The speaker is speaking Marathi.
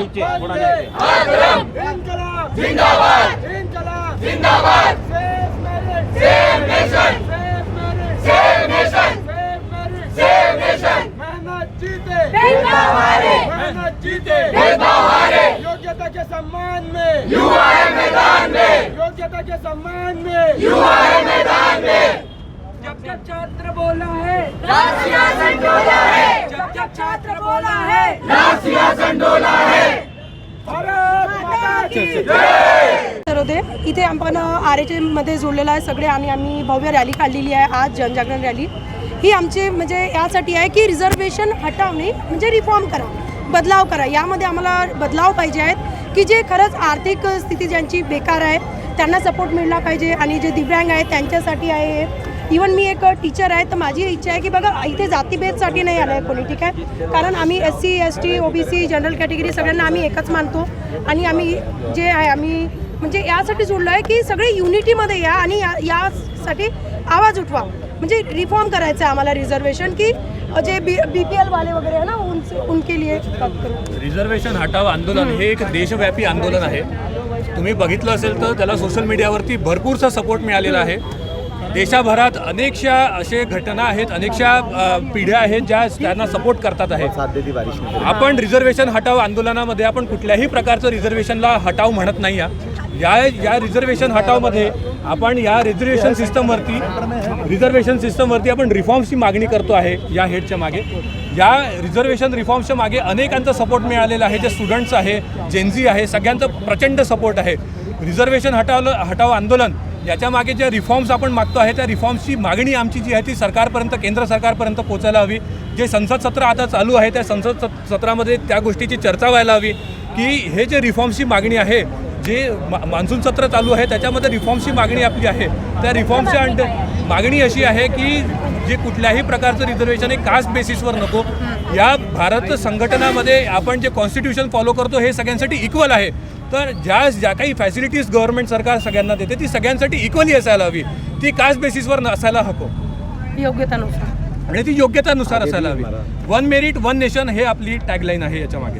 इंकलाब जिंदाबाद, इंकलाब जिंदाबाद, save merit, save nation, save merit, save nation, save merit, save nation. मेहनत जीते, भेदभाव हारे, मेहनत जीते, भेदभाव हारे। योग्यता के सम्मान में युवा है मैदान में, योग्यता के सम्मान में युवा है मैदान में। जब जब छात्र बोला है राज सिंहासन डोला है, जब जब छात्र बोला है राज सिंहासन डोला है। भारत माता की जय। तर होते इथे आपण RHA मध्ये जोडलेला आहे सगळे आणि आम्ही भव्य रॅली काढलेली आहे आज जनजागरण रॅली। ही आमची म्हणजे यासाठी आहे की रिझर्वेशन हटवणे म्हणजे रिफॉर्म करा, बदलाव करा। यामध्ये आम्हाला बदलाव पाहिजे आहेत की जे खरंच आर्थिक स्थिती ज्यांची बेकार आहे त्यांना सपोर्ट मिळला पाहिजे आणि जे दिव्यांग आहेत त्यांच्यासाठी आहे। इवन मी एक टीचर आहे तर माझी इच्छा आहे की बघा इथे जातीभेदसाठी नाही आलं आहे कोणी, ठीक आहे, कारण आम्ही SC ST OBC general category सगळ्यांना आम्ही एकच मानतो आणि आम्ही जे आहे आम्ही म्हणजे यासाठी जोडलो आहे की सगळे युनिटीमध्ये या आणि यासाठी आवाज उठवा। म्हणजे रिफॉर्म करायचं आहे आम्हाला रिझर्वेशन की जे BPL वाले वगैरे है ना उनके लिए बात करू। रिझर्वेशन हटाव आंदोलन हे एक देशव्यापी आंदोलन आहे। तुम्ही बघितलं असेल तर त्याला सोशल मीडियावरती भरपूरसा सपोर्ट मिळालेला आहे। देशभरात अनेकशा असे घटना आहेत, अनेकशा पिढ्या आहेत ज्या त्यांना सपोर्ट करतात आहेत। आपण रिझर्वेशन हटाव आंदोलनामध्ये आपण कुठल्याही प्रकारचं रिझर्वेशनला हटाव म्हणत नाही या रिझर्वेशन हटावमध्ये आपण या रिझर्वेशन सिस्टमवरती आपण रिफॉर्म्सची मागणी करतो आहे। या हेडच्या मागे या रिझर्वेशन रिफॉर्म्सच्या मागे अनेकांचा सपोर्ट मिळालेला आहे, जे स्टुडंट्स आहे, जेनझी आहे, सगळ्यांचा प्रचंड सपोर्ट आहे। रिझर्वेशन हटाव आंदोलन याच्या मागे ज्या रिफॉर्म्स आपण मागतो आहे त्या रिफॉर्म्सची मागणी आमची जी आहे ती सरकारपर्यंत, केंद्र सरकारपर्यंत पोचायला हवी। जे संसद सत्र आता चालू आहे त्या संसद सत्रामध्ये त्या गोष्टीची चर्चा व्हायला हवी की हे जे रिफॉर्म्सची मागणी आहे, जे मान्सून सत्र चालू आहे त्याच्यामध्ये रिफॉर्म्सची मागणी आपली आहे, त्या रिफॉर्म्सची मागणी अशी आहे की जे कुठल्याही प्रकारचं रिझर्वेशन हे कास्ट बेसिसवर नको। या भारत संघटनामध्ये आपण जे कॉन्स्टिट्यूशन फॉलो करतो हे सगळ्यांसाठी इक्वल आहे, तर ज्या काही फॅसिलिटीज गव्हर्नमेंट सरकार सगळ्यांना देते ती सगळ्यांसाठी इक्वली असायला हवी, ती कास्ट बेसिसवर नसायला हवं योग्यतानुसार आणि ती योग्यतानुसार असायला हवी। वन मेरिट वन नेशन हे आपली टॅगलाईन आहे याच्या मागे।